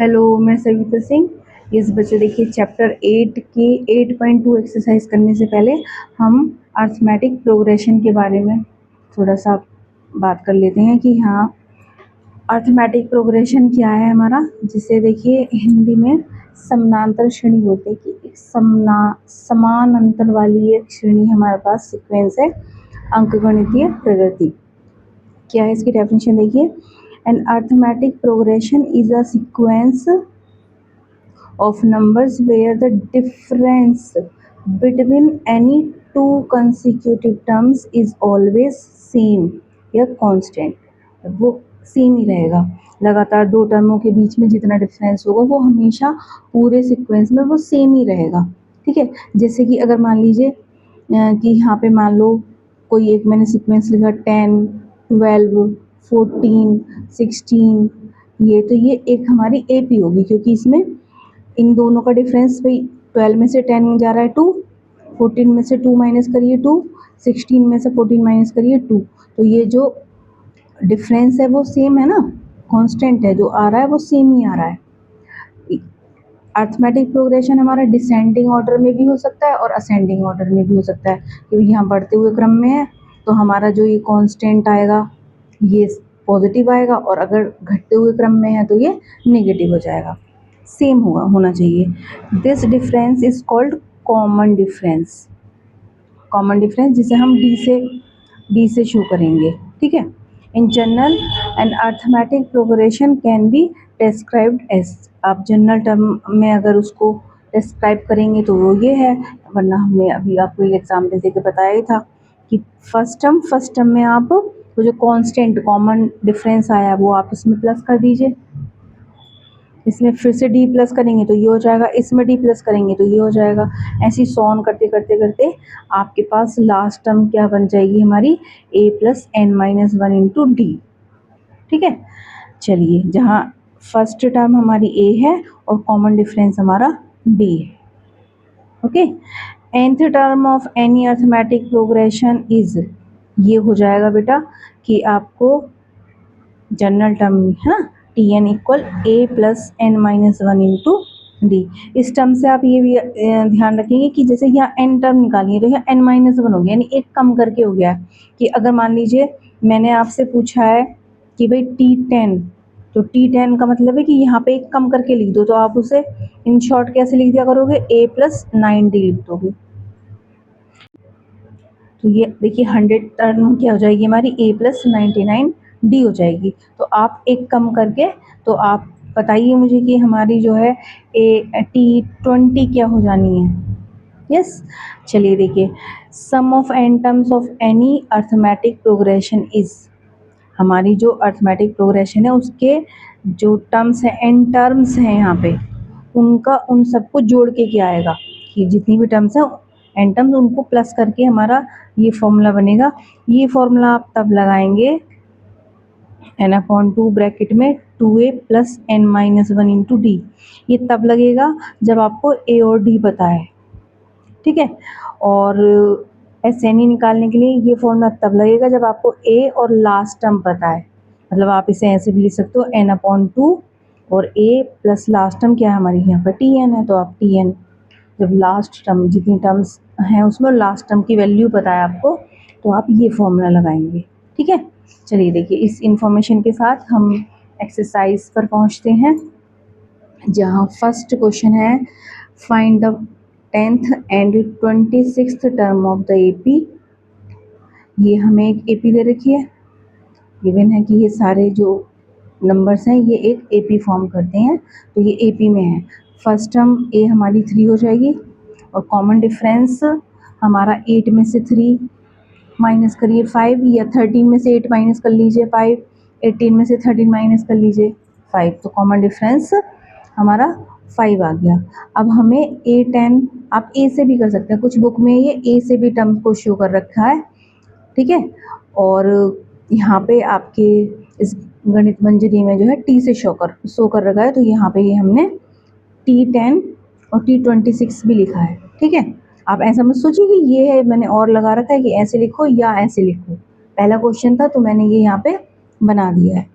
Hello, मैं सविता सिंह। इस बच्चे देखिए चैप्टर 8 की 8.2 एक्सरसाइज करने से पहले हम अर्थमेटिक प्रोग्रेशन के बारे में थोड़ा सा बात कर लेते हैं कि हाँ अर्थमेटिक प्रोग्रेशन क्या है हमारा, जिसे देखिए हिंदी में समानांतर श्रेणी बोलते हैं कि एक समान अंतर वाली एक श्रेणी हमारे पास सीक्वेंस है अंकगणितीय प्रगति। क्या है इसकी डेफिनेशन देखिए, an arithmetic progression is a sequence of numbers where the difference between any two consecutive terms is always same या constant, वो सेम ही रहेगा। लगातार दो टर्मों के बीच में जितना डिफरेंस होगा वो हमेशा पूरे सीक्वेंस में वो सेम ही रहेगा। ठीक है, जैसे कि अगर मान लीजिए कि यहाँ पे मान लो कोई एक मैंने सीक्वेंस लिखा 10, 12, 14, 16, ये तो ये एक हमारी एपी होगी क्योंकि इसमें इन दोनों का डिफरेंस भाई 12 में से 10 जा रहा है 2, 14 में से 2 माइनस करिए 2, 16 में से 14 माइनस करिए 2, तो ये जो डिफरेंस है वो सेम है ना, कांस्टेंट है, जो आ रहा है वो सेम ही आ रहा है। अर्थमेटिक प्रोग्रेशन हमारा डिसेंडिंग ऑर्डर में भी हो सकता है और असेंडिंग ऑर्डर में भी हो सकता है, क्योंकि यहाँ बढ़ते हुए क्रम में है तो हमारा जो ये कांस्टेंट आएगा ये पॉजिटिव आएगा, और अगर घटते हुए क्रम में है तो ये नेगेटिव हो जाएगा। सेम होना चाहिए। This difference is called common difference. Common difference जिसे हम डी से शो करेंगे। ठीक है, in general an arithmetic progression can be described as, आप जनरल टर्म में अगर उसको डिस्क्राइब करेंगे तो वो ये है, वरना हमने अभी आपको एक एग्जाम्पल दे के बताया ही था कि फर्स्ट टर्म में आप वो जो कांस्टेंट कॉमन डिफरेंस आया वो आप इसमें प्लस कर दीजिए, इसमें फिर से डी प्लस करेंगे तो ये हो जाएगा, इसमें डी प्लस करेंगे तो ये हो जाएगा। ऐसे सॉन करते करते करते आपके पास लास्ट टर्म क्या बन जाएगी हमारी, a plus N minus one into d. ठीक है, चलिए जहाँ फर्स्ट टर्म हमारी a है और कॉमन डिफरेंस हमारा b है। Okay, nth term of any arithmetic progression is, ये हो जाएगा बेटा कि आपको जनरल टर्म है ना, T N equal A plus N minus one into D. इस टर्म से आप ये भी ध्यान रखेंगे कि जैसे यहाँ एन टर्म निकालिए तो यहाँ एन माइनस वन हो गया, यानी एक कम करके हो गया। कि अगर मान लीजिए मैंने आपसे पूछा है कि भाई T10, तो T10 का मतलब है कि यहाँ पे एक कम करके लिख दो, तो आप उसे इन शॉर्ट कैसे लिख दिया करोगे, a प्लस 9d लिख दोगे। तो ये देखिए 100 टर्म क्या हो जाएगी हमारी, a प्लस 99d हो जाएगी। तो आप एक कम करके, तो आप बताइए मुझे कि हमारी जो है T20 क्या हो जानी है। यस, चलिए देखिए, sum of N terms of any arithmetic progression is, हमारी जो अर्थमेटिक प्रोग्रेशन है उसके जो टर्म्स हैं, एन टर्म्स हैं यहाँ पे, उनका उन सबको जोड़ के क्या आएगा कि जितनी भी टर्म्स हैं एन टर्म्स उनको प्लस करके हमारा ये फॉर्मूला बनेगा। ये फॉर्मूला आप तब लगाएंगे n/2 ब्रैकेट में 2a plus N minus one into D, ये तब लगेगा जब आपको a और d पता है। ठीक है, और एस एन ई निकालने के लिए ये फॉर्मूला तब लगेगा जब आपको a और लास्ट टर्म पता है। मतलब आप इसे ऐसे भी लिख सकते हो n/2 और a प्लस लास्ट टर्म क्या है हमारी यहाँ पर tn है, तो आप tn जब लास्ट टर्म जितनी टर्म्स हैं उसमें लास्ट टर्म की वैल्यू पता है आपको, तो आप ये फॉर्मूला लगाएंगे। ठीक है, चलिए देखिए इस इंफॉर्मेशन के साथ हम एक्सरसाइज पर पहुँचते हैं, जहाँ फर्स्ट क्वेश्चन है find the 10th and 26th term of the AP. ये हमें एक एपी दे रखी है, गिवन है कि ये सारे जो नंबर्स हैं ये एक एपी फॉर्म करते हैं, तो ये एपी में है। फर्स्ट टर्म ए हमारी 3 हो जाएगी, और कॉमन डिफरेंस हमारा 8 में से 3 माइनस करिए 5, या 13 में से 8 माइनस कर लीजिए 5, 18 में से 13 माइनस कर लीजिए 5, तो कॉमन डिफरेंस हमारा 5 आ गया। अब हमें A10, आप ए से भी कर सकते हैं, कुछ बुक में ये ए से भी टर्म को शो कर रखा है। ठीक है, और यहाँ पे आपके इस गणित मंजरी में जो है टी से शो कर रखा है, तो यहाँ पे ये हमने T10 और T26 भी लिखा है। ठीक है, आप ऐसा मत सोचिए कि ये है मैंने और लगा रखा है कि ऐसे लिखो या ऐसे लिखो, पहला क्वेश्चन था तो मैंने ये यहाँ पे बना दिया है।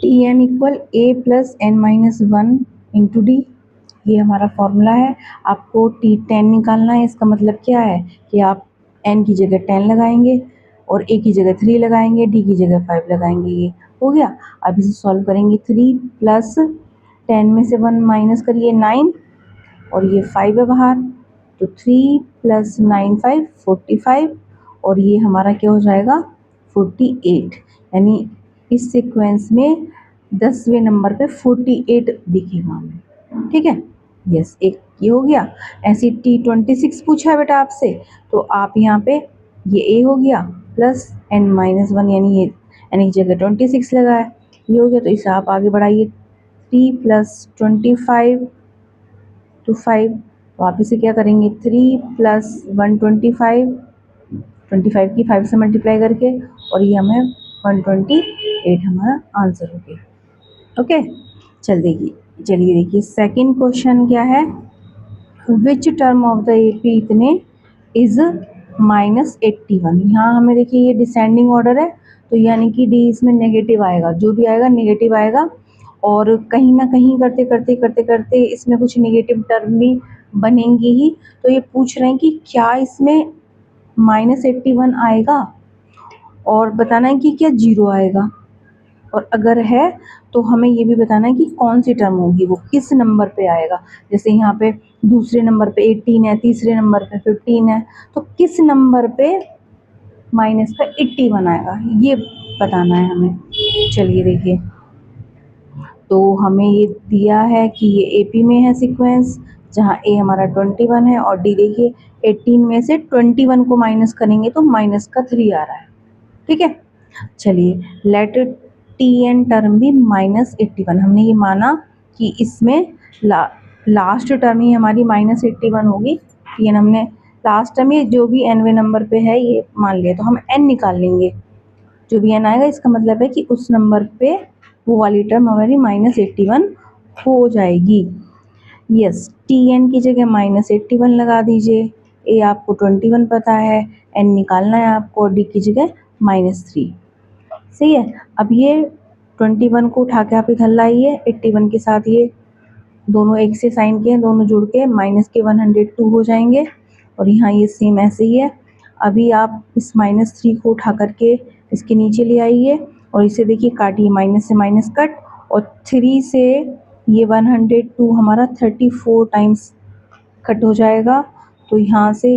T N equal A plus N minus one into D, ये हमारा फॉर्मूला है। आपको टी 10 निकालना है। इसका मतलब क्या है कि आप एन की जगह 10 लगाएंगे और ए की जगह 3 लगाएंगे, डी की जगह 5 लगाएंगे। ये हो गया। अब इसे सॉल्व करेंगे। 3 प्लस 10 में से 1 माइनस करिए 9 और ये 5 है बाहर, तो 3 प्लस 9 5 45 और ये हमारा क्या हो जाएगा 48। यानी इस सीक्वेंस में 10वें नंबर पे 48 दिखेगा हमें। ठीक है, यस, एक ये हो गया। ऐसे T26 पूछा है बेटा आपसे, तो आप यहाँ पे ये ए हो गया प्लस एन माइनस वन, यानी ये एन की जगह 26 लगाए, ये हो गया। तो इसे आप आगे बढ़ाइए 3 प्लस 25 टू 5, तो आप इसे क्या करेंगे 3 प्लस 125, 25 की 5 से मल्टीप्लाई करके, और ये हमें 128 हमारा आंसर हो गया। ओके, चलिए देखिए सेकंड क्वेश्चन क्या है। Which term of the AP इतने इज -81। यहाँ हमें देखिए ये डिसेंडिंग ऑर्डर है, तो यानी कि डी इसमें नेगेटिव आएगा, जो भी आएगा नेगेटिव आएगा। और कहीं ना कहीं करते इसमें कुछ नेगेटिव टर्म भी बनेंगी ही। तो ये पूछ रहे हैं कि क्या इसमें -81 आएगा, और बताना है कि क्या 0 आएगा, और अगर है तो हमें ये भी बताना है कि कौन सी टर्म होगी, वो किस नंबर पे आएगा। जैसे यहाँ पे दूसरे नंबर पे 18 है, तीसरे नंबर पे 15 है, तो किस नंबर पे माइनस का 81 आएगा, ये बताना है हमें। चलिए देखिए, तो हमें ये दिया है कि ये एपी में है सीक्वेंस, जहाँ ए हमारा 21 है और डी देखिए 18 में से 21 को माइनस करेंगे तो माइनस का 3 आ रहा है। ठीक है, चलिए लेट टी एन टर्म भी -81। हमने ये माना कि इसमें लास्ट टर्म ही हमारी -81 होगी। टी एन हमने लास्ट टर्म, ये जो भी एनवे नंबर पे है ये मान लिया, तो हम एन निकाल लेंगे। जो भी एन आएगा इसका मतलब है कि उस नंबर पे वो वाली टर्म हमारी -81 हो जाएगी। यस, टी एन की जगह -81 लगा दीजिए। ए आपको 21 पता है, एन निकालना है आपको, डी की जगह -3। सही है। अब ये 21 को उठा के आप इधर लाइए, 81 के साथ ये दोनों एक से साइन किए, दोनों जुड़ के माइनस के 102 हो जाएंगे, और यहाँ ये सेम ऐसे ही है। अभी आप इस -3 को उठा करके इसके नीचे ले आइए, और इसे देखिए काटिए, माइनस से माइनस कट, और 3 से ये 102 हमारा 34 टाइम्स कट हो जाएगा। तो यहाँ से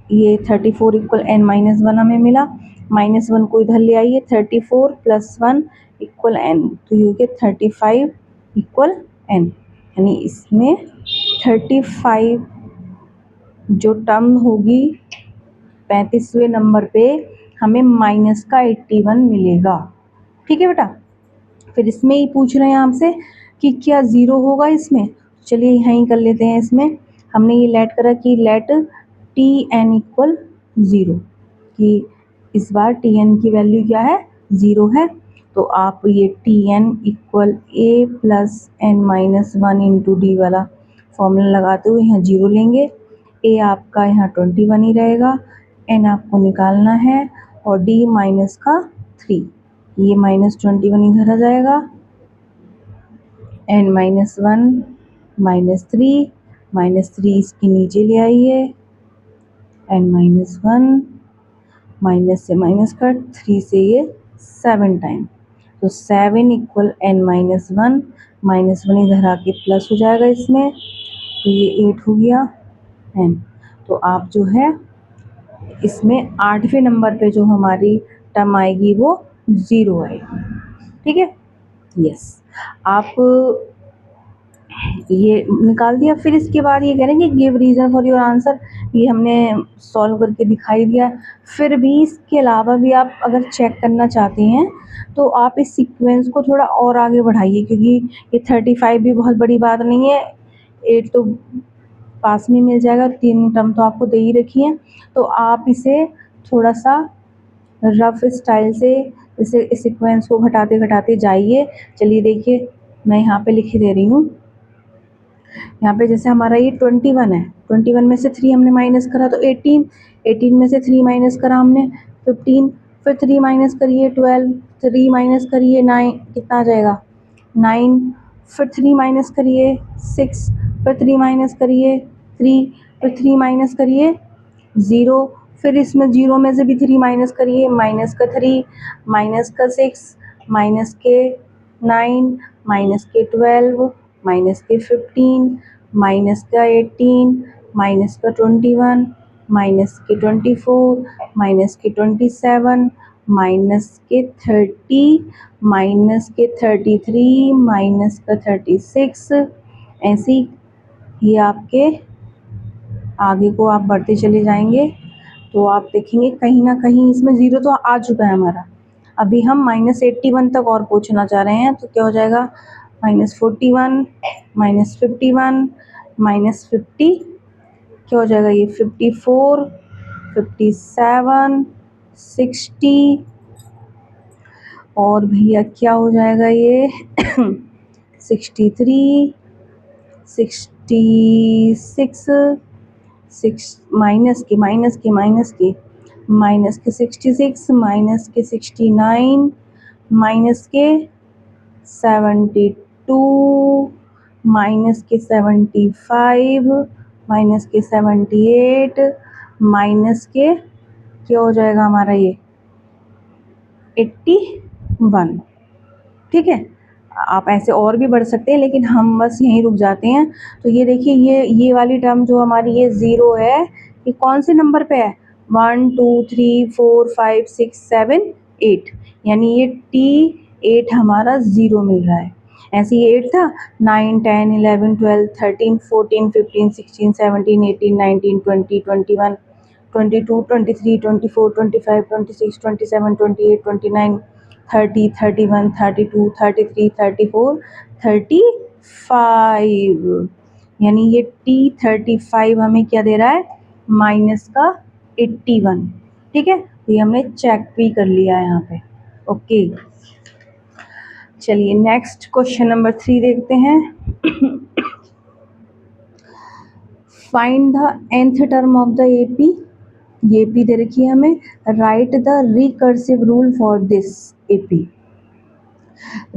ये 34 इक्वल n माइनस वन हमें मिला। -1 को इधर ले आइए, 34 प्लस 1 इक्वल n, तो ये हो गया 35 इक्वल n। यानी इसमें 35 जो टर्म होगी 35वें नंबर पे हमें माइनस का 81 मिलेगा। ठीक है बेटा। फिर इसमें ही पूछ रहे हैं आपसे कि क्या 0 होगा इसमें। चलिए यहीं कर लेते हैं। इसमें हमने ये लेट करा कि लेट टी एन इक्वल 0, कि इस बार टी एन की वैल्यू क्या है 0 है। तो आप ये T N equal A plus N minus one into D वाला फॉर्मूला लगाते हुए यहाँ 0 लेंगे। ए आपका यहाँ 21 ही रहेगा, एन आपको निकालना है, और डी माइनस का 3, ये -21 इधर आ जाएगा, एन -1 -3 इसके नीचे ले आइए, एन -1 माइनस से माइनस कट, 3 से ये 7 टाइम, तो 7 इक्वल n -1, -1 इधर आके प्लस हो जाएगा इसमें, तो ये 8 हो गया n। तो आप जो है इसमें 8वें नंबर पे जो हमारी टर्म आएगी वो 0 आएगी। ठीक है, यस। आप ये निकाल दिया। फिर इसके बाद ये कह रहे हैं कि give reason for your answer, ये हमने सॉल्व करके दिखाई दिया। फिर भी इसके अलावा भी आप अगर चेक करना चाहते हैं तो आप इस सीक्वेंस को थोड़ा और आगे बढ़ाइए, क्योंकि ये 35 भी बहुत बड़ी बात नहीं है, 8 तो पास में मिल जाएगा, 3 टर्म तो आपको दे ही रखी है। तो आप इसे थोड़ा सा रफ स्टाइल से इसे इस सीक्वेंस को घटाते घटाते जाइए। चलिए देखिए, मैं यहाँ पे लिख दे रही हूँ। यहाँ पे जैसे हमारा ये 21 है, 21 में से 3 हमने माइनस करा तो 18, 18 में से 3 माइनस करा हमने 15, फिर 3 माइनस करिए 12, 3 माइनस करिए 9, कितना आ जाएगा 9, फिर 3 माइनस करिए 6, फिर 3 माइनस करिए 3, फिर 3 माइनस करिए 0, फिर इसमें 0 में से भी 3 माइनस करिए, माइनस का 3, माइनस का 6, माइनस के 9, माइनस के 12, माइनस के 15, माइनस का 18, माइनस का 21, माइनस के 24, माइनस के 27, माइनस के 30, माइनस के 33, माइनस का 36, ऐसे ही ये आपके आगे को आप बढ़ते चले जाएंगे तो आप देखेंगे कहीं ना कहीं इसमें ज़ीरो तो आ चुका है हमारा। अभी हम -81 तक और पहुंचना चाह रहे हैं, तो क्या हो जाएगा -41, -51, -50, क्या हो जाएगा ये 54, 57, 60, और भैया क्या हो जाएगा ये 63, 66, माइनस के 66, माइनस के 69, माइनस के 72, माइनस के 75, माइनस के 78, माइनस के क्या हो जाएगा हमारा ये 81। ठीक है, आप ऐसे और भी बढ़ सकते हैं लेकिन हम बस यहीं रुक जाते हैं। तो ये देखिए ये वाली टर्म जो हमारी ये 0 है, ये कौन से नंबर पे है 1 2 3 4 5 6 7 8, यानी ये T8 हमारा 0 मिल रहा है। ऐसे ही 8 था 9 10 11 12 13 14 15 16 17 18 19 20 21 22 23 24 25 26 27 28 29 30 31 32 33 34 35, यानी ये T35 हमें क्या दे रहा है माइनस का 81। ठीक है, तो ये हमने चेक भी कर लिया है यहाँ पे। ओके, चलिए नेक्स्ट क्वेश्चन नंबर 3 देखते हैं। Find the nth term of the AP। ये AP दे रखी है हमें, right the recursive rule for this AP।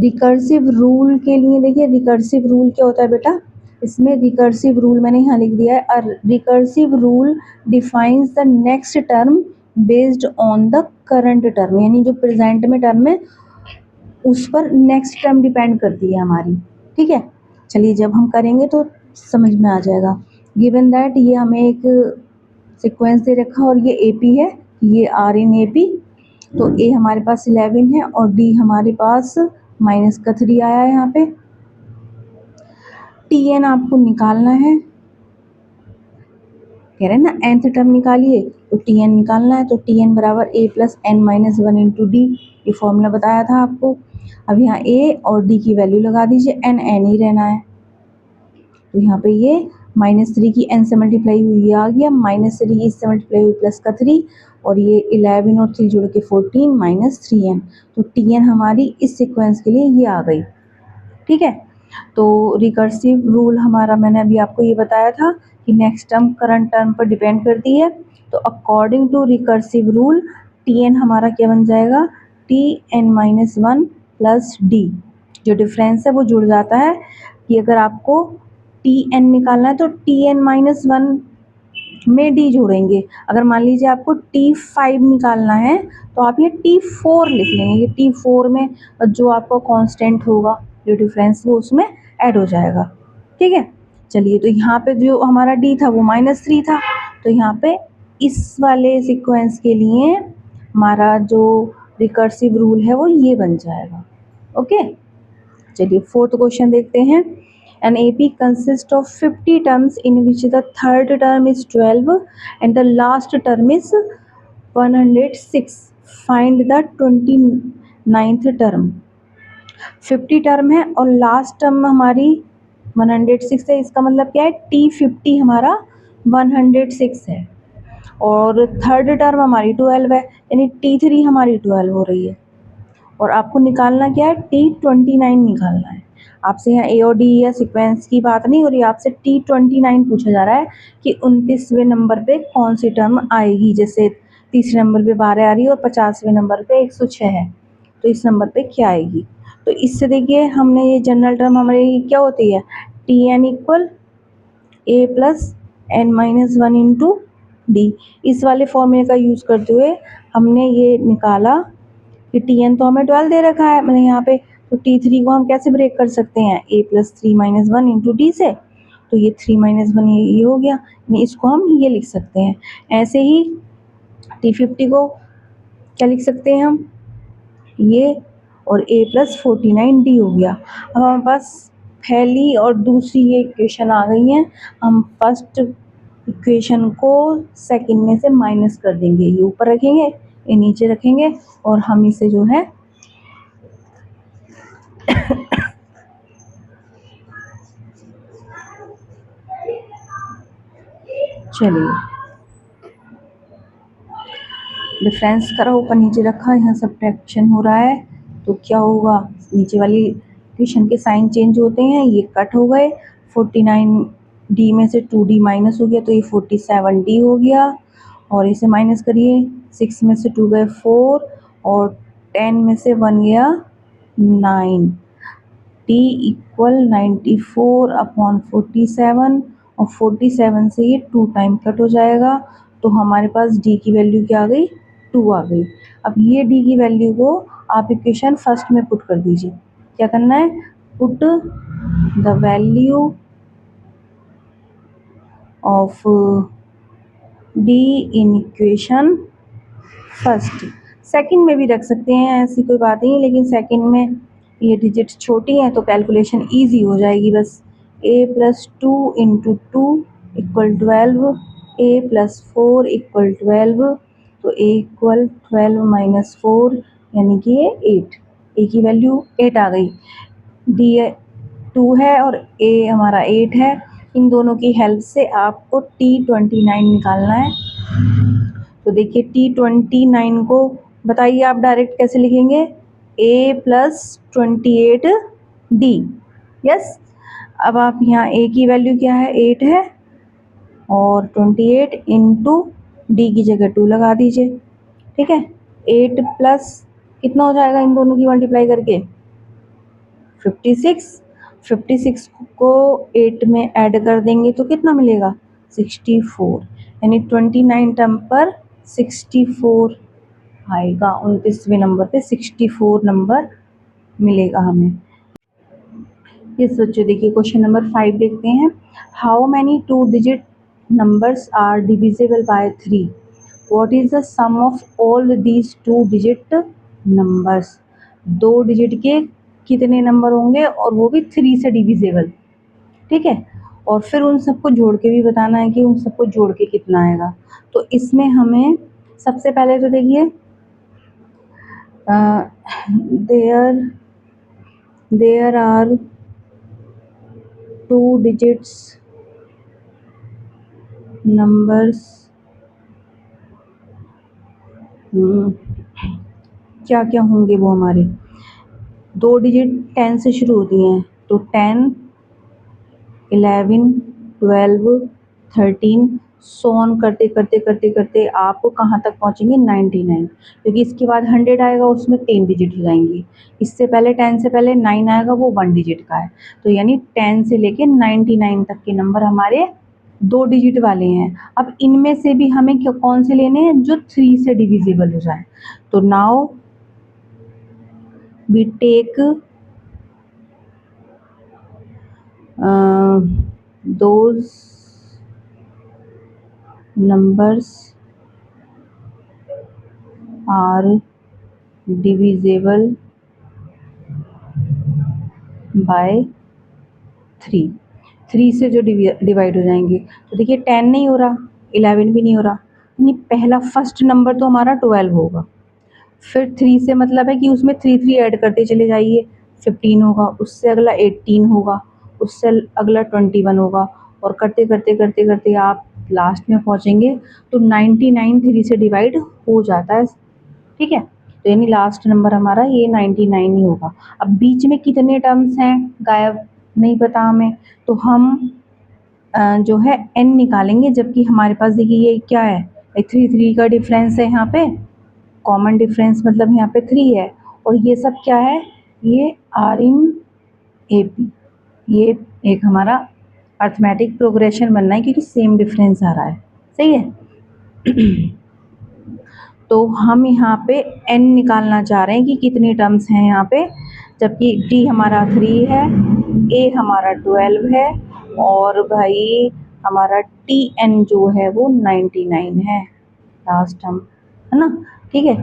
Recursive rule के लिए देखिए, रिकर्सिव रूल क्या होता है बेटा, इसमें रिकर्सिव रूल मैंने यहाँ लिख दिया है, a recursive rule defines the next term based on the current term, यानी जो प्रेजेंट में टर्म है उस पर नेक्स्ट टर्म डिपेंड करती है हमारी। ठीक है, चलिए जब हम करेंगे तो समझ में आ जाएगा। गिवन दैट ये हमें एक सीक्वेंस दे रखा और ये AP है, ये R इन AP, तो A हमारे पास 11 है और D हमारे पास माइनस का 3 आया है यहाँ पे। Tn आपको निकालना है, कह रहे हैं ना nth टर्म निकालिए, तो Tn निकालना है, तो Tn बराबर A plus n minus 1 into D, ये फॉर्मूला बताया था आपको। अब यहाँ A और D की वैल्यू लगा दीजिए, n ही रहना है, तो यहाँ पे ये -3 की n से मल्टीप्लाई हुई ये आ गया, -3 की इससे मल्टीप्लाई हुई प्लस का 3, और ये 11 और 3 जुड़ के 14 माइनस 3n, तो Tn हमारी इस सीक्वेंस के लिए ये आ गई। ठीक है, तो रिकर्सिव रूल हमारा मैंने अभी आपको ये बताया था कि नेक्स्ट टर्म करंट टर्म पर डिपेंड करती है, तो according to recursive rule Tn हमारा क्या बन जाएगा Tn-1 प्लस D, जो डिफरेंस है वो जुड़ जाता है कि अगर आपको Tn निकालना है तो Tn-1 में D जोड़ेंगे, अगर मान लीजिए आपको T5 निकालना है तो आप ये T4 लिख लेंगे, ये T4 में जो आपका कांस्टेंट होगा जो डिफरेंस वो उसमें ऐड हो जाएगा। ठीक है, चलिए तो यहाँ पे जो हमारा D था वो -3 था, तो यहाँ पे इस वाले सीक्वेंस के लिए हमारा जो रिकर्सिव रूल है वो ये बन जाएगा। ओके, चलिए फोर्थ क्वेश्चन देखते हैं। An AP consists of 50 terms in which the third term is 12 and the last term is 106. Find the 29th term। 50 term है और लास्ट टर्म हमारी 106 है, इसका मतलब क्या है T50 हमारा 106 है, और थर्ड टर्म हमारी 12 है, यानी T3 हमारी 12 हो रही है, और आपको निकालना क्या है T29 निकालना है। आपसे यहाँ A और D या सीक्वेंस की बात नहीं हो रही, आपसे T29 पूछा जा रहा है कि 29वें नंबर पे कौन सी टर्म आएगी। जैसे तीसरे नंबर पे 12 आ रही है और 50वें नंबर पे 106 है, तो इस नंबर पे क्या आएगी? तो इससे देखिए हमने ये जनरल टर्म हमारी क्या होती है, T N equal A plus N minus one into D. इस वाले फॉर्मूले का यूज़ करते हुए हमने ये निकाला कि टी एन तो हमें 12 दे रखा है मतलब यहाँ पे, तो टी थ्री को हम कैसे ब्रेक कर सकते हैं, A plus three minus one into D से। तो ये 3 माइनस वन ये हो गया, इसको हम ये लिख सकते हैं। ऐसे ही T50 को क्या लिख सकते हैं हम, ये, और A प्लस 49D हो गया। अब हमारे पास पहली और दूसरी ये इक्वेशन आ गई हैं। हम फर्स्ट इक्वेशन को सेकंड में से माइनस कर देंगे, ये ऊपर रखेंगे, ये नीचे रखेंगे, और हम इसे जो है चलिए डिफरेंस करा, ऊपर नीचे रखा, यहाँ सब्ट्रैक्शन हो रहा है, तो क्या होगा, नीचे वाली इक्वेशन के साइन चेंज होते हैं, ये कट हो गए, 49D में से 2D माइनस हो गया तो ये 47D हो गया, और इसे माइनस करिए, 6 में से 2 गए 4 और 10 में से 1 गया 9, T इक्वल 94/47, और 47 से ये 2 टाइम कट हो जाएगा, तो हमारे पास D की वैल्यू क्या आ गई, 2 आ गई। अब ये D की वैल्यू को आप इक्वेशन फर्स्ट में पुट कर दीजिए। क्या करना है, put the value of D in equation first. Second में भी रख सकते हैं, ऐसी कोई बात नहीं, लेकिन सेकंड में ये डिजिट्स छोटी हैं तो कैलकुलेशन इजी हो जाएगी। बस a plus 2 into 2 equal 12, a plus 4 equal 12, तो a इक्वल 12 माइनस 4 यानी कि ये 8, a की वैल्यू 8 आ गई, d 2 है और a हमारा 8 है। इन दोनों की हेल्प से आपको T29 निकालना है। तो देखिए T29 को बताइए आप डायरेक्ट कैसे लिखेंगे, A प्लस 28D। यस, अब आप यहाँ A की वैल्यू क्या है, 8 है, और 28 इंटू डी की जगह 2 लगा दीजिए। ठीक है, 8 प्लस कितना हो जाएगा इन दोनों की मल्टीप्लाई करके, 56। 56 को 8 में ऐड कर देंगे तो कितना मिलेगा, 64, यानी 29 टर्म पर 64 आएगा, 29वें नंबर पे 64 नंबर मिलेगा हमें। ये सोचो, देखिए क्वेश्चन नंबर 5 देखते हैं। How many 2 digit numbers are divisible by 3, what is the sum of all these 2 digit numbers. 2 digit के कितने नंबर होंगे और वो भी 3 से डिविजिबल। ठीक है, और फिर उन सबको जोड़ के भी बताना है कि उन सबको जोड़ के कितना आएगा। तो इसमें हमें सबसे पहले तो देखिए there are 2 digits numbers, क्या क्या होंगे वो हमारे, 2 डिजिट 10 से शुरू होती हैं, तो 10, 11, 12, 13 सोन करते करते करते करते आप कहाँ तक पहुँचेंगे, 99, क्योंकि इसके बाद 100 आएगा, उसमें 3 डिजिट हो जाएंगी। इससे पहले 10 से पहले 9 आएगा, वो 1 डिजिट का है, तो यानी 10 से लेके 99 तक के नंबर हमारे 2 डिजिट वाले हैं। अब इनमें से भी हमें कौन से लेने हैं, जो 3 से डिविजिबल हो जाए। तो now we take those numbers are divisible by 3, 3 से जो डिवाइड हो जाएंगे। तो देखिए 10 नहीं हो रहा, 11 भी नहीं हो रहा, यानी पहला फर्स्ट नंबर तो हमारा 12 होगा। फिर 3 से मतलब है कि उसमें 3 3 ऐड करते चले जाइए, 15 होगा, उससे अगला 18 होगा, उससे अगला 21 होगा, और करते करते करते करते आप लास्ट में पहुंचेंगे तो 99 3 से डिवाइड हो जाता है। ठीक है, तो यानी लास्ट नंबर हमारा ये 99 ही होगा। अब बीच में कितने टर्म्स हैं गायब नहीं पता हमें, तो हम जो है n निकालेंगे, जबकि हमारे पास देखिए ये क्या है, थ्री थ्री का डिफरेंस है यहाँ पे, कॉमन डिफरेंस मतलब यहाँ पे 3 है, और ये सब क्या है, ये आर इन ए पी, ये एक हमारा अर्थमेटिक प्रोग्रेशन बनना है क्योंकि सेम डिफरेंस आ रहा है, सही है। तो हम यहाँ पे n निकालना चाह रहे हैं कि कितनी टर्म्स हैं यहाँ पे, जबकि d हमारा 3 है, a हमारा 12 है, और भाई हमारा tn जो है वो 99 है, लास्ट टर्म है ना, ठीक है।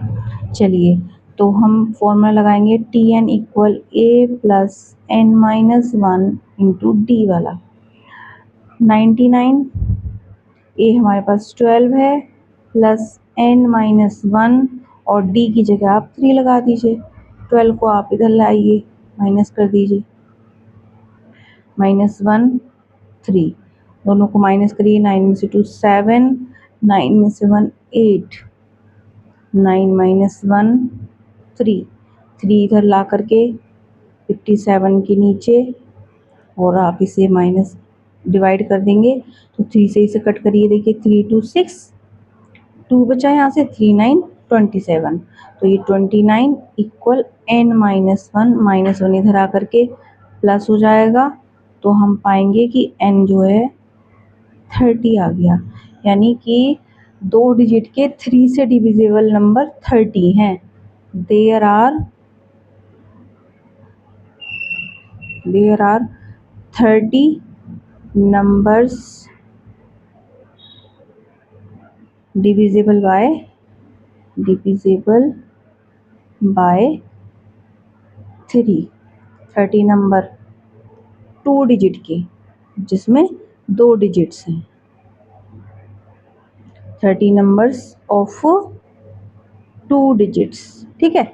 चलिए तो हम फॉर्मूला लगाएंगे tn equal a plus n minus 1 into D वाला, 99, ए हमारे पास 12 है प्लस n माइनस 1, और d की जगह आप 3 लगा दीजिए, 12 को आप इधर लाइए, माइनस कर दीजिए, -1 3, दोनों को माइनस करिए, 9 में से 2 7, 9 में से 1 8, 9 माइनस 1 3, 3 इधर ला करके 57 के नीचे, और आप इसे माइनस डिवाइड कर देंगे तो 3 से इसे कट करिए, देखिए 3 2 6, 2 बचा यहाँ से, 3 9 27, तो ये 29 इक्वल n माइनस 1, -1 इधर आकर के प्लस हो जाएगा, तो हम पाएंगे कि n जो है 30 आ गया, यानी कि 2 डिजिट के 3 से डिविजिबल नंबर 30 हैं। There are 30 numbers divisible by 3, 30 number 2 digit के जिसमें 2 डिजिट्स हैं, 30 नंबर्स ऑफ 2 डिजिट्स, ठीक है,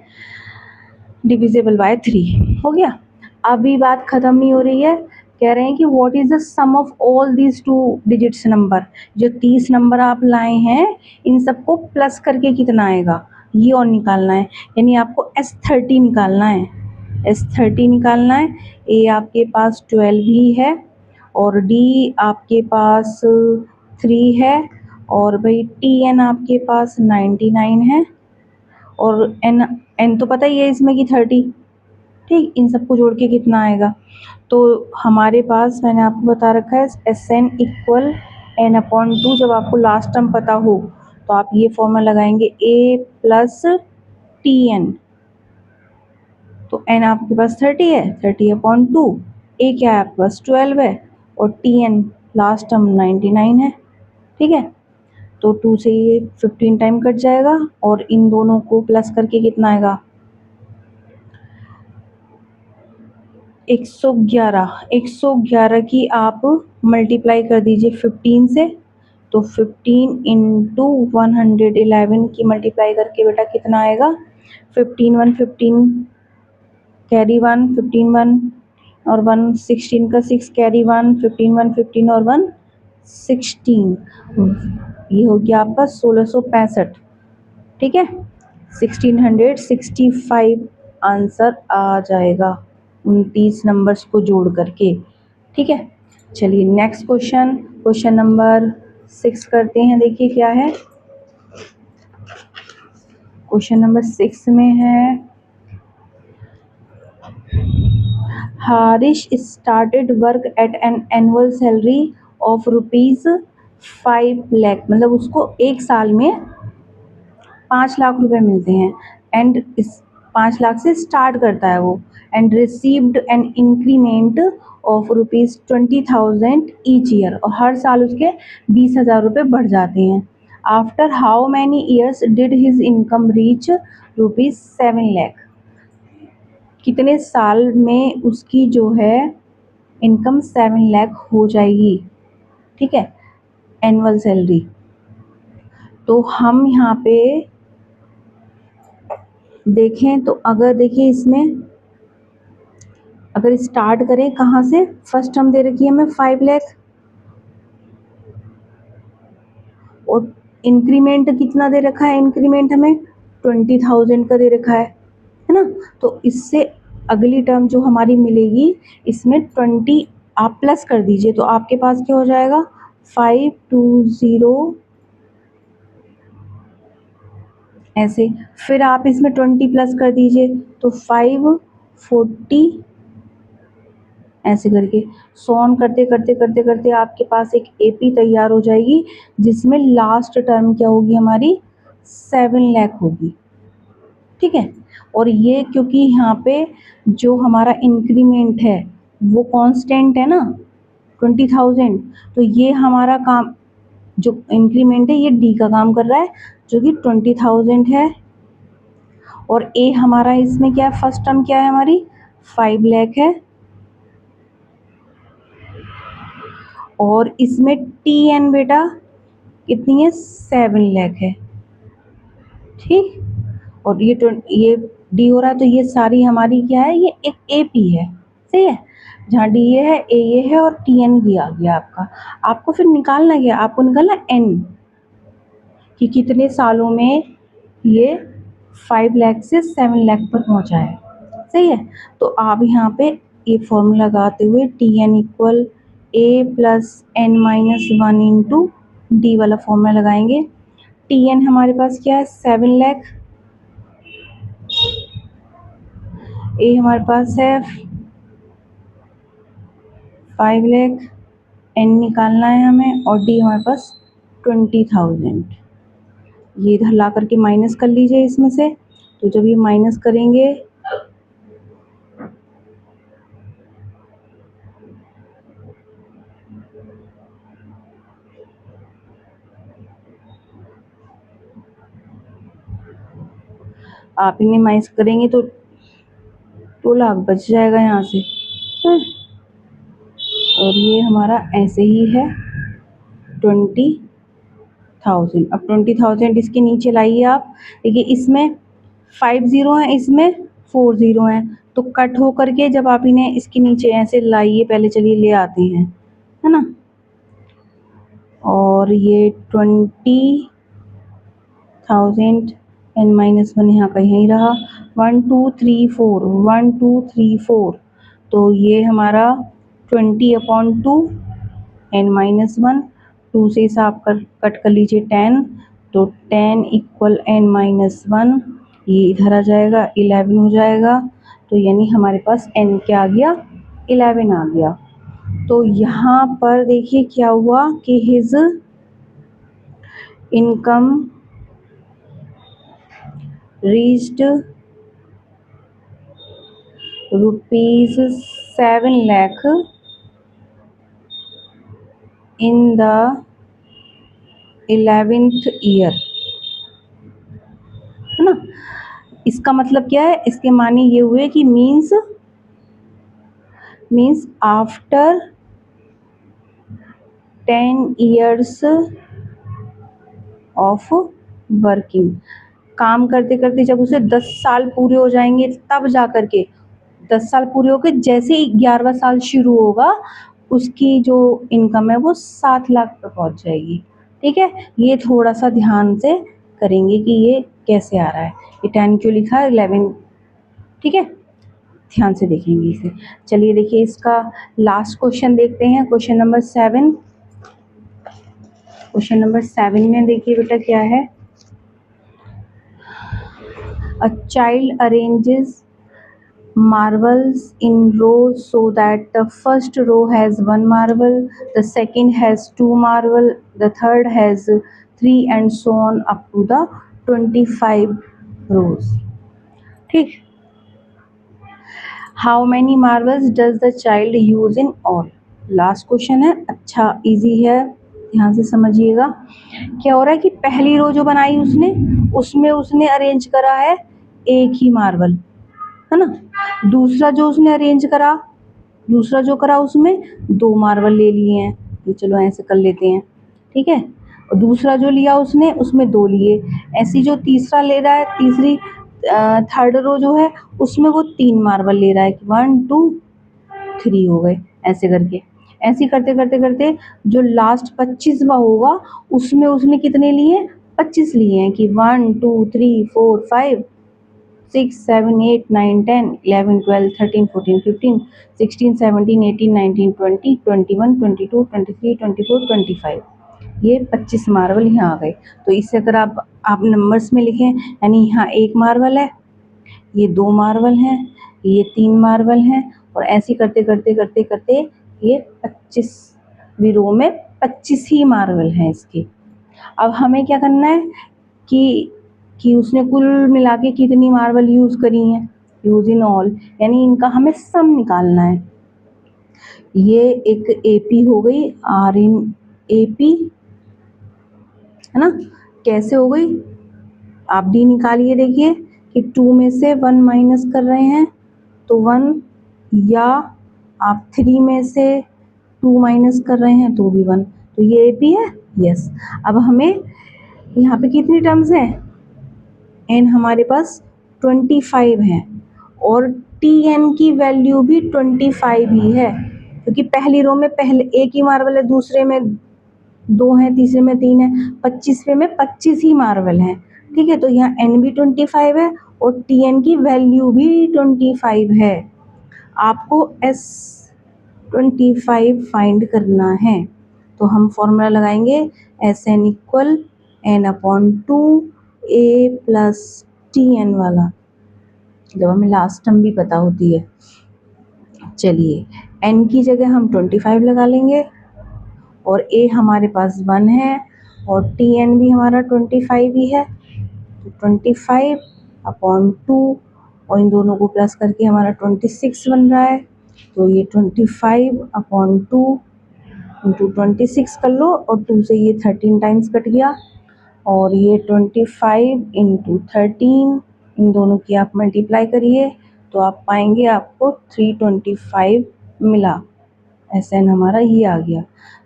डिविजिबल बाय 3 हो गया। अभी बात खत्म नहीं हो रही है, कह रहे हैं कि what is the sum of all these 2 digits number, जो 30 नंबर आप लाए हैं इन सबको प्लस करके कितना आएगा ये और निकालना है, यानी आपको S30 निकालना है, S30 निकालना है। ए आपके पास 12 ही है, और डी आपके पास 3 है, और भाई TN आपके पास 99 है, और n तो पता ही है इसमें कि 30, ठीक, इन सबको जोड़ के कितना आएगा, तो हमारे पास मैंने आपको बता रखा है SN इक्वल n/2, जब आपको लास्ट टर्म पता हो तो आप ये फॉर्मूला लगाएंगे a प्लस TN, तो n आपके पास 30 है, 30/2, a क्या है आपके पास 12 है, और TN लास्ट टर्म 99 है, ठीक है। तो 2 से ये 15 टाइम कट जाएगा, और इन दोनों को प्लस करके कितना आएगा 111 की आप मल्टीप्लाई कर दीजिए 15 से, तो 15 इंटू 111 की मल्टीप्लाई करके बेटा कितना आएगा 15 1 15 कैरी 1 15 1 और 1 16 का 6 कैरी 1 15 1 15 और 1 16, ये हो गया आपका 1665, ठीक है, 1665 आंसर आ जाएगा 29 नंबर्स को जोड़ करके, ठीक है। चलिए नेक्स्ट क्वेश्चन, क्वेश्चन नंबर 6 करते हैं, देखिए क्या है, क्वेश्चन नंबर 6 में है, Harish started work at an annual salary of ₹5 lakh, मतलब उसको एक साल में 5 लाख रुपए मिलते हैं, एंड इस 5 लाख से स्टार्ट करता है वो, and received an increment of ₹20,000 each year, और हर साल उसके 20,000 रुपये बढ़ जाते हैं। After how many years did his income reach ₹7 lakh, कितने साल में उसकी जो है इनकम 7 लाख हो जाएगी, ठीक है, एनुअल सैलरी। तो हम यहाँ पे देखें तो अगर देखिए इसमें अगर स्टार्ट करें कहाँ से, फर्स्ट हम दे रखी है हमें 5 लाख, और इंक्रीमेंट कितना दे रखा है, इंक्रीमेंट हमें 20,000 का दे रखा है ना, तो इससे अगली टर्म जो हमारी मिलेगी इसमें 20 आप प्लस कर दीजिए, तो आपके पास क्या हो जाएगा 520 ऐसे। फिर आप इसमें 20 प्लस कर दीजिए तो 5 40 ऐसे करके सॉन करते करते करते करते आपके पास एक एपी तैयार हो जाएगी, जिसमें लास्ट टर्म क्या होगी हमारी 7 लाख होगी। ठीक है, और ये क्योंकि यहाँ पे जो हमारा इंक्रीमेंट है वो कांस्टेंट है ना 20,000, तो ये हमारा काम जो इंक्रीमेंट है ये डी का काम कर रहा है जो कि 20,000 है। और ए हमारा इसमें क्या है, फर्स्ट टर्म क्या है हमारी 5 लाख है। और इसमें टी एन बेटा कितनी है 7 लाख है। ठीक, और ये डी हो रहा है तो ये सारी हमारी क्या है, ये एक ए पी है। सही है, जहाँ डी ये है, ए ये है और टी एन ये आ गया आपका। आपको फिर निकालना क्या, आपको निकालना एन कि कितने सालों में ये 5 लाख से 7 लाख पर पहुंचा है। सही है, तो आप यहाँ पे ये फॉर्मूला लगाते हुए T N equal A plus N minus 1 into D वाला फॉर्मूला लगाएंगे। टी एन हमारे पास क्या है 7 लाख, ए हमारे पास है 5 लाख, एन निकालना है हमें, और डी हमारे पास 20,000। ये इधर ला करके माइनस कर लीजिए इसमें से। तो जब ये माइनस करेंगे आप इन्हें माइनस करेंगे तो 2 लाख बच जाएगा यहाँ से। और ये हमारा ऐसे ही है 20,000। अब 20,000 इसके नीचे लाइए आप। देखिए इसमें 5 जीरो हैं, इसमें 4 जीरो हैं, तो कट हो करके जब आप इन्हें इसके नीचे ऐसे लाइए, पहले चलिए ले आते हैं, है ना। और ये 20,000 एन माइनस 1 यहाँ का यहीं रहा। 1 2 3 4 1 2 3 4, तो ये हमारा 20/2 एन माइनस 1, 2 से हिसाब कर कट कर लीजिए 10, तो 10 इक्वल एन माइनस 1, ये इधर आ जाएगा 11 हो जाएगा। तो यानी हमारे पास एन क्या आ गया 11 आ गया। तो यहाँ पर देखिए क्या हुआ कि his income reached rupees 7 lakh in the 11th year, है ना। इसका मतलब क्या है, इसके माने ये हुए कि means after 10 years of working, काम करते करते जब उसे 10 साल पूरे हो जाएंगे तब जा कर के 10 साल पूरे होकर जैसे ही 11वां साल शुरू होगा उसकी जो इनकम है वो 7 लाख पर पहुंच जाएगी। ठीक है, ये थोड़ा सा ध्यान से करेंगे कि ये कैसे आ रहा है। ये 10 क्यों लिखा है 11, ठीक है, ध्यान से देखेंगे इसे। चलिए देखिए इसका लास्ट क्वेश्चन देखते हैं, क्वेश्चन नंबर 7। क्वेश्चन नंबर 7 में देखिए बेटा क्या है। A child arranges marbles in rows so that the first row has 1 marble, the second has 2 marble, the third has 3 and so on up to the 25 rows. ठीक, how many marbles does the child use in all? Last question है, अच्छा easy है, ध्यान से समझिएगा। क्या हो रहा है कि पहली रो जो बनाई उसने, उसमें उसने अरेंज करा है एक ही मार्बल, है ना। दूसरा जो उसने अरेंज करा, दूसरा जो करा उसमें 2 मार्बल ले लिए हैं, तो चलो ऐसे कर लेते हैं, ठीक है। और दूसरा जो लिया उसने उसमें 2 लिए, ऐसी जो तीसरा ले रहा है, तीसरी थर्ड रो जो है उसमें वो 3 मार्बल ले रहा है कि 1 2 3 हो गए, ऐसे करके। ऐसे करते करते करते जो लास्ट 25वां होगा उसमें उसने कितने लिए 25 लिए हैं कि 1 2 3 4 5 6 7 8 9 10 11 12 13 14 15 16 17 18 19 20 21 22 23 24 25, ये 25 मार्बल यहाँ आ गए। तो इससे अगर आप नंबर्स में लिखें, यानी यहाँ 1 मार्बल है, ये 2 मार्बल हैं, ये 3 मार्बल हैं, और ऐसे करते करते करते करते ये 25वीं रो में 25 ही मार्बल हैं इसके। अब हमें क्या करना है कि उसने कुल मिला के कितनी मार्बल यूज़ करी हैं, यूज़ इन ऑल, यानी इनका हमें सम निकालना है। ये एक AP हो गई, R इन AP, है ना। कैसे हो गई, आप D निकालिए, देखिए कि 2 में से 1 माइनस कर रहे हैं तो 1, या आप 3 में से 2 माइनस कर रहे हैं तो भी 1, तो ये AP है, यस। अब हमें यहाँ पे कितनी टर्म्स हैं, n हमारे पास 25 है, और Tn की वैल्यू भी 25 ही है, क्योंकि पहली रो में पहले एक ही मार्बल है, दूसरे में 2 है, तीसरे में 3 है, 25वें में 25 ही मार्बल हैं, ठीक है। तो यहाँ n भी 25 है और Tn की वैल्यू भी 25 है। आपको S25 फाइंड करना है, तो हम फॉर्मूला लगाएंगे Sn equal n/2 a plus Tn वाला, जब हमें लास्ट टर्म भी पता होती है। चलिए, n की जगह हम 25 लगा लेंगे, और a हमारे पास 1 है, और Tn भी हमारा 25 ही है, तो 25/2, और इन दोनों को प्लस करके हमारा 26 बन रहा है। तो ये 25/2 इंटू 26 कर लो, और 2 से ये 13 टाइम्स कट गया, और ये 25 इंटू 13, इन दोनों की आप मल्टीप्लाई करिए तो आप पाएंगे आपको 325 मिला। Sn हमारा ये आ गया।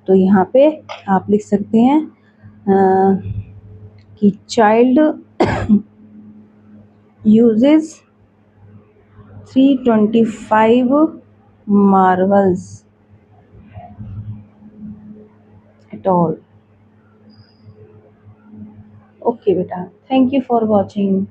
तो यहाँ पे आप लिख सकते हैं कि child uses 325 marbles at all. Okay बेटा, thank you for watching.